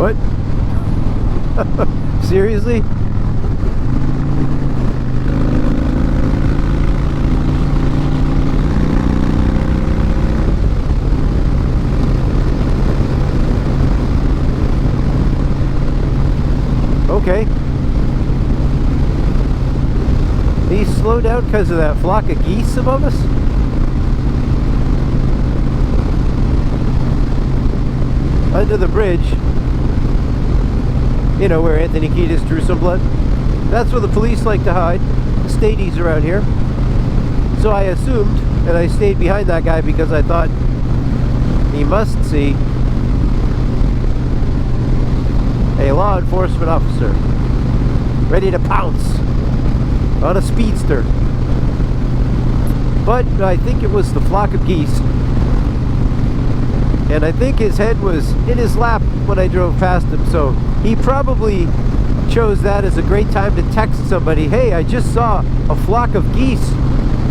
What? Seriously? Okay. He slowed down because of that flock of geese above us? Under the bridge, you know, where Anthony Kiedis drew some blood. That's where the police like to hide. Stadies around here. So I assumed, and I stayed behind that guy because I thought he must see a law enforcement officer ready to pounce on a speedster. But I think it was the flock of geese. And I think his head was in his lap when I drove past him, so he probably chose that as a great time to text somebody, hey, I just saw a flock of geese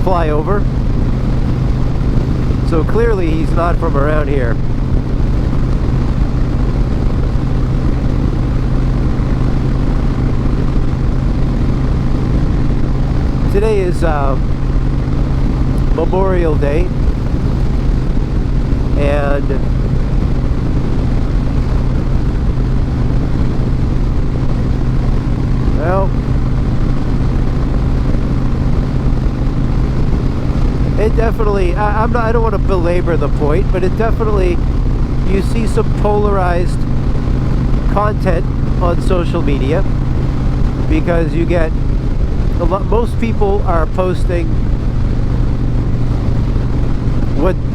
fly over. So clearly he's not from around here. Today is Memorial Day, and well, it definitely, I don't want to belabor the point, but it definitely, you see some polarized content on social media because you get most people are posting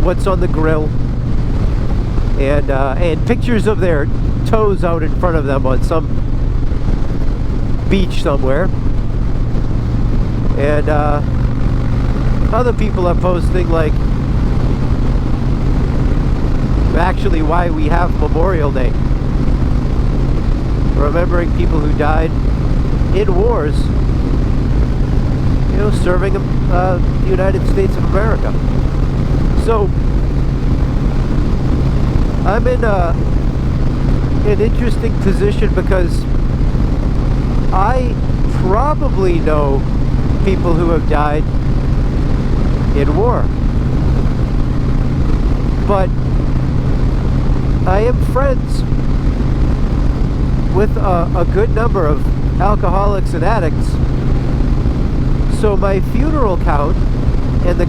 what's on the grill and pictures of their toes out in front of them on some beach somewhere, and other people are posting like actually why we have Memorial Day, remembering people who died in wars, you know, serving the United States of America. So I'm in an interesting position because I probably know people who have died in war, but I am friends with a good number of alcoholics and addicts. So my funeral count and the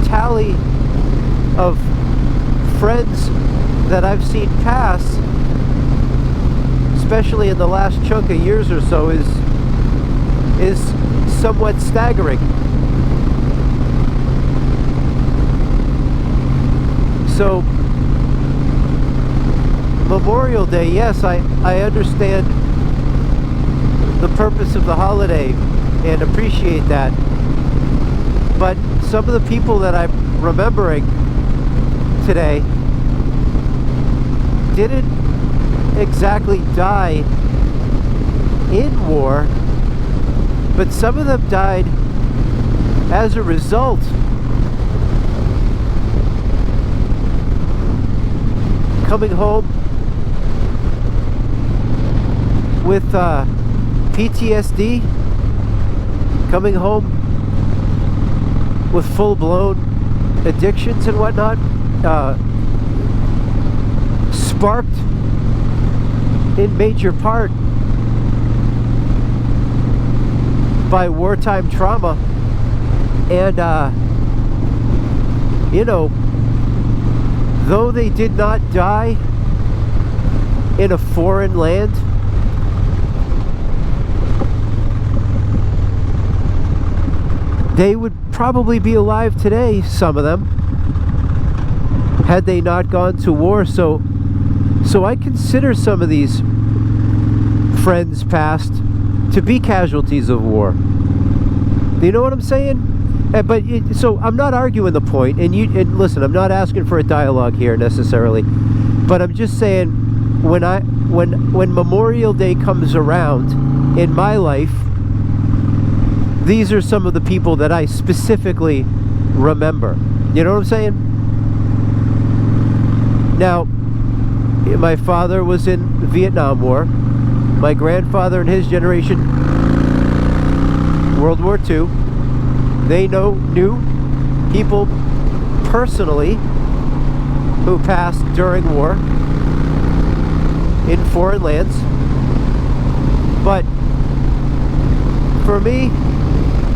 tally of friends that I've seen pass, especially in the last chunk of years or so, is somewhat staggering. So Memorial Day, yes, I understand the purpose of the holiday and appreciate that, but some of the people that I'm remembering today didn't exactly die in war, but some of them died as a result. Coming home with PTSD, coming home with full-blown addictions and whatnot, sparked in major part by wartime trauma. And you know, though they did not die in a foreign land, they would probably be alive today, some of them, had they not gone to war. So I consider some of these friends past to be casualties of war. You know what I'm saying? So I'm not arguing the point, and listen, I'm not asking for a dialogue here necessarily, but I'm just saying when Memorial Day comes around in my life, these are some of the people that I specifically remember. You know what I'm saying? Now, my father was in Vietnam War. My grandfather and his generation, World War II. They knew people personally who passed during war in foreign lands. But for me,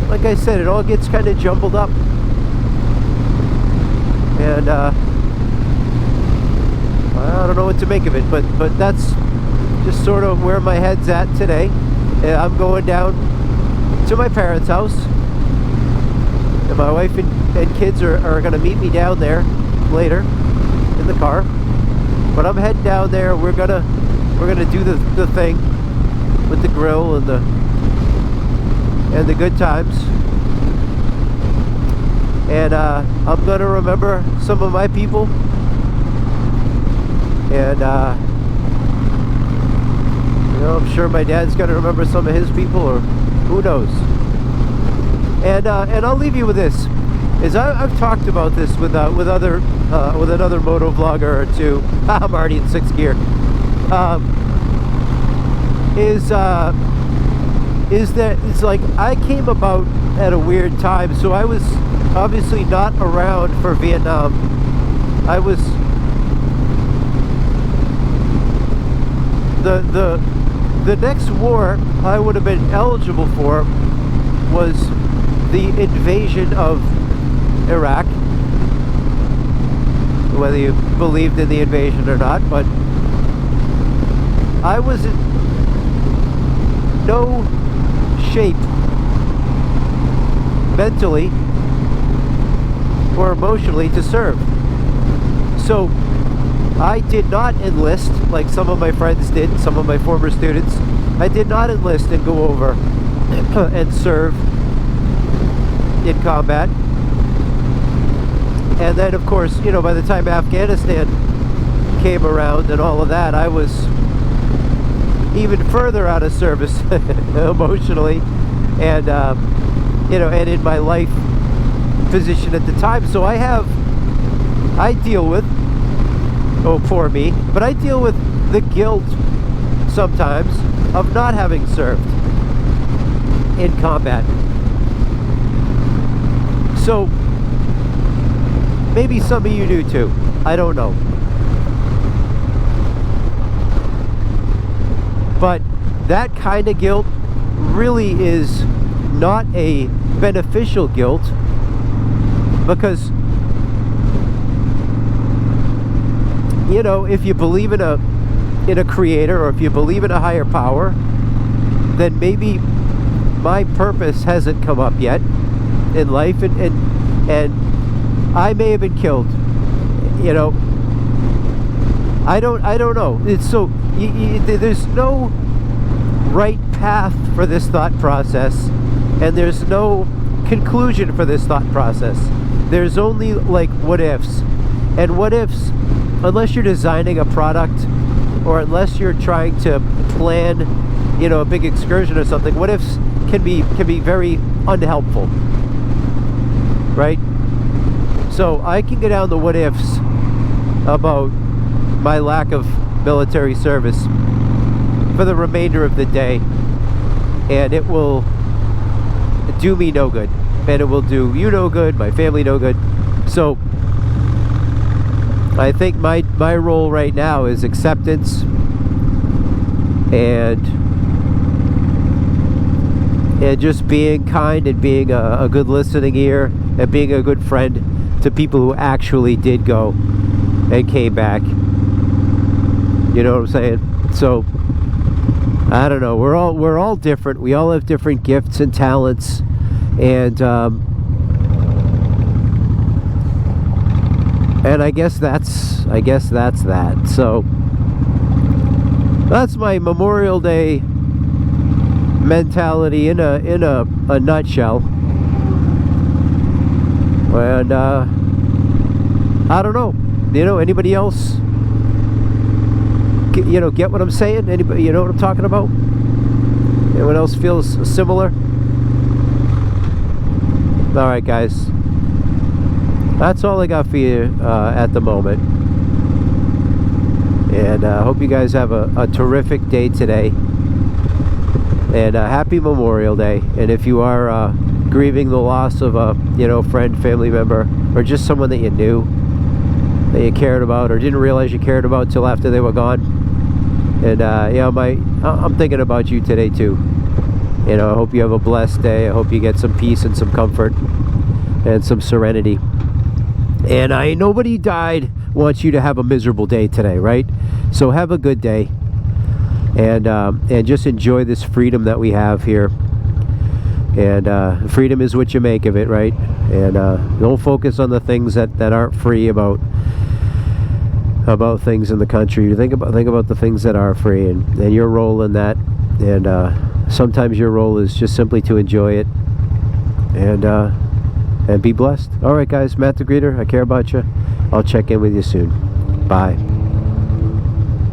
like I said, it all gets kind of jumbled up. And I don't know what to make of it, but that's just sort of where my head's at today. I'm going down to my parents' house, and my wife and kids are going to meet me down there later in the car. But I'm heading down there. We're gonna do the thing with the grill and the good times. And I'm gonna remember some of my people, and you know, I'm sure my dad's gonna remember some of his people, or who knows. And I'll leave you with this: is I've talked about this with another moto vlogger or two. I'm already in 6th gear. Is that it's like I came about at a weird time, so I was obviously not around for Vietnam. I was the next war I would have been eligible for was the invasion of Iraq, whether you believed in the invasion or not. But I was in no shape mentally or emotionally to serve. So I did not enlist like some of my friends did, some of my former students. I did not enlist and go over and serve in combat. And then, of course, you know, by the time Afghanistan came around and all of that, I was even further out of service emotionally and you know, and in my life position at the time. So I deal with, oh poor me, but I deal with the guilt sometimes of not having served in combat. So maybe some of you do too, I don't know. But that kind of guilt really is not a beneficial guilt, because, you know, if you believe in a creator, or if you believe in a higher power, then maybe my purpose hasn't come up yet in life, and I may have been killed, you know. I don't know. It's so there's no right path for this thought process, and there's no conclusion for this thought process. There's only like what ifs, and what ifs, unless you're designing a product, or unless you're trying to plan, you know, a big excursion or something, what ifs can be very unhelpful, right? So I can go down the what ifs about my lack of military service for the remainder of the day, and it will do me no good, and it will do you no good, my family no good. So I think my role right now is acceptance and just being kind, and being a good listening ear, and being a good friend to people who actually did go and came back. You know what I'm saying? So I don't know. We're all different. We all have different gifts and talents, and I guess that's that. So that's my Memorial Day mentality in a nutshell. And I don't know. You know, anybody else? You know, get what I'm saying? Anybody, you know what I'm talking about? Anyone else feels similar? Alright guys, that's all I got for you at the moment. And I hope you guys have a terrific day today. And happy Memorial Day. And if you are grieving the loss of a friend, family member, or just someone that you knew, that you cared about, or didn't realize you cared about till after they were gone, and I'm thinking about you today too. I hope you have a blessed day. I hope you get some peace and some comfort and some serenity. And nobody died wants you to have a miserable day today, right? So have a good day, and just enjoy this freedom that we have here. And freedom is what you make of it, right? And don't focus on the things that aren't free about things in the country. You think about the things that are free, and your role in that. And sometimes your role is just simply to enjoy it and be blessed. All right, guys, Matt the Greeter, I care about you. I'll check in with you soon. Bye.